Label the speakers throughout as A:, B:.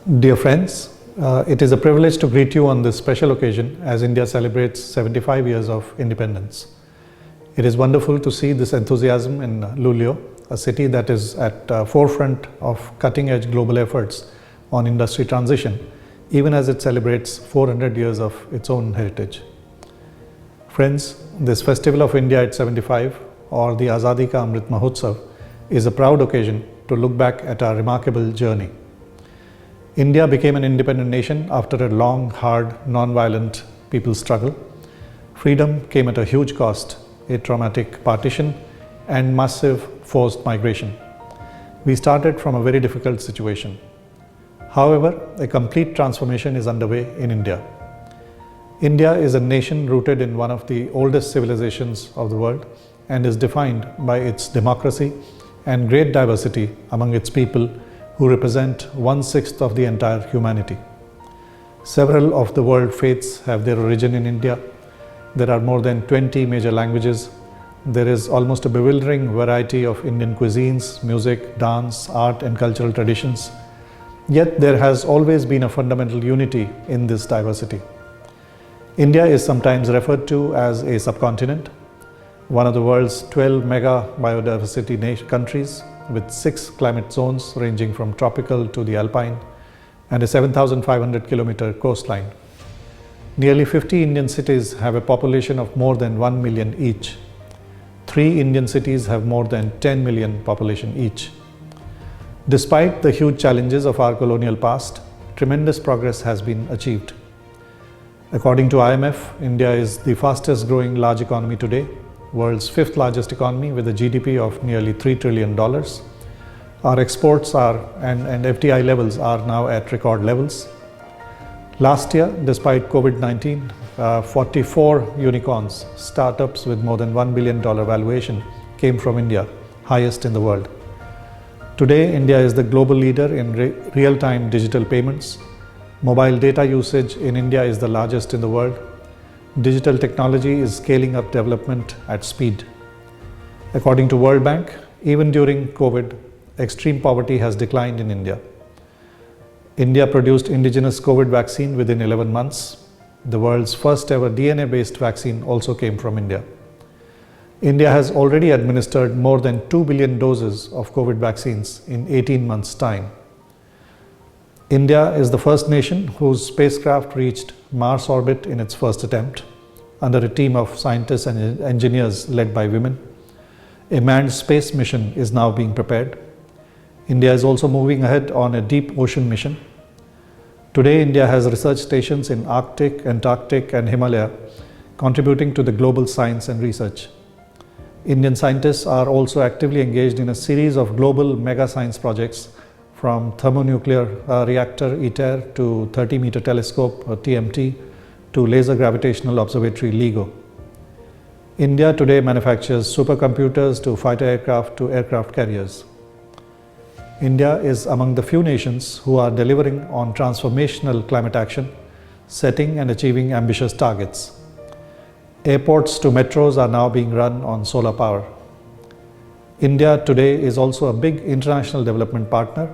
A: Dear friends, it is a privilege to greet you on this special occasion as India celebrates 75 years of independence. It is wonderful to see this enthusiasm in Luleå, a city that is at the forefront of cutting-edge global efforts on industry transition, even as it celebrates 400 years of its own heritage. Friends, this Festival of India at 75, or the Azadi Ka Amrit Mahotsav, is a proud occasion to look back at our remarkable journey. India became an independent nation after a long, hard, non-violent people's struggle. Freedom came at a huge cost, a traumatic partition and massive forced migration. We started from a very difficult situation. However, a complete transformation is underway in India. India is a nation rooted in one of the oldest civilizations of the world and is defined by its democracy and great diversity among its people who represent 1/6 of the entire humanity. Several of the world faiths have their origin in India. There are more than 20 major languages. There is almost a bewildering variety of Indian cuisines, music, dance, art and cultural traditions. Yet there has always been a fundamental unity in this diversity. India is sometimes referred to as a subcontinent, one of the world's 12 mega biodiversity countries with 6 climate zones ranging from tropical to the alpine and a 7,500 kilometer coastline. Nearly 50 Indian cities have a population of more than 1 million each. 3 Indian cities have more than 10 million population each. Despite the huge challenges of our colonial past, tremendous progress has been achieved. According to IMF, India is the fastest growing large economy today, world's 5th largest economy with a GDP of nearly $3 trillion. Our exports and FDI levels are now at record levels. Last year, despite COVID-19, 44 unicorns, startups with more than $1 billion valuation came from India, highest in the world. Today, India is the global leader in real-time digital payments. Mobile data usage in India is the largest in the world. Digital technology is scaling up development at speed. According to World Bank, even during COVID, extreme poverty has declined in India. India produced indigenous COVID vaccine within 11 months. The world's first ever DNA-based vaccine also came from India. India has already administered more than 2 billion doses of COVID vaccines in 18 months' time. India is the first nation whose spacecraft reached Mars orbit in its first attempt, under a team of scientists and engineers led by women. A manned space mission is now being prepared. India is also moving ahead on a deep ocean mission. Today, India has research stations in Arctic, Antarctic and Himalaya, contributing to the global science and research. Indian scientists are also actively engaged in a series of global mega science projects, from thermonuclear reactor ITER to 30-meter telescope or TMT to laser gravitational observatory LIGO. India today manufactures supercomputers to fighter aircraft to aircraft carriers. India is among the few nations who are delivering on transformational climate action, setting and achieving ambitious targets. Airports to metros are now being run on solar power. India today is also a big international development partner,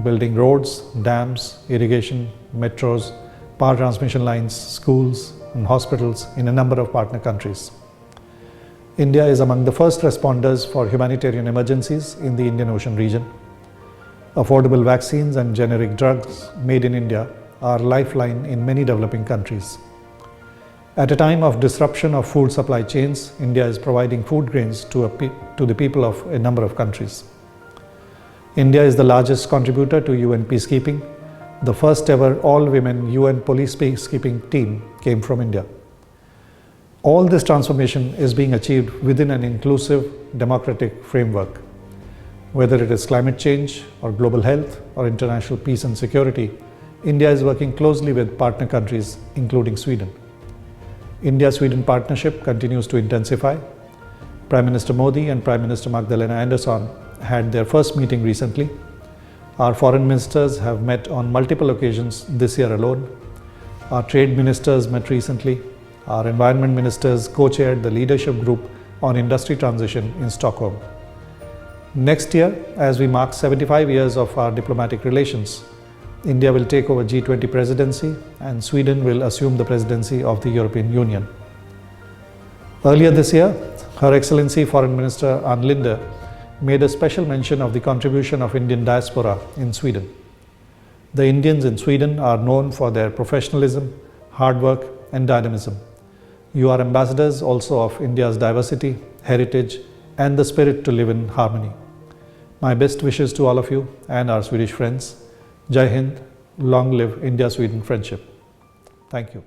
A: building roads, dams, irrigation, metros, power transmission lines, schools and hospitals in a number of partner countries. India is among the first responders for humanitarian emergencies in the Indian Ocean region. Affordable vaccines and generic drugs made in India are a lifeline in many developing countries. At a time of disruption of food supply chains, India is providing food grains to the people of a number of countries. India is the largest contributor to UN peacekeeping. The first ever all-women UN police peacekeeping team came from India. All this transformation is being achieved within an inclusive, democratic framework. Whether it is climate change or global health or international peace and security, India is working closely with partner countries, including Sweden. India-Sweden partnership continues to intensify. Prime Minister Modi and Prime Minister Magdalena Andersson had their first meeting recently. Our foreign ministers have met on multiple occasions this year alone. Our trade ministers met recently. Our environment ministers co-chaired the leadership group on industry transition in Stockholm. Next year, as we mark 75 years of our diplomatic relations, India will take over G20 presidency and Sweden will assume the presidency of the European Union. Earlier this year, Her Excellency Foreign Minister Ann Linde made a special mention of the contribution of Indian diaspora in Sweden. The Indians in Sweden are known for their professionalism, hard work and dynamism. You are ambassadors also of India's diversity, heritage and the spirit to live in harmony. My best wishes to all of you and our Swedish friends. Jai Hind, long live India-Sweden friendship. Thank you.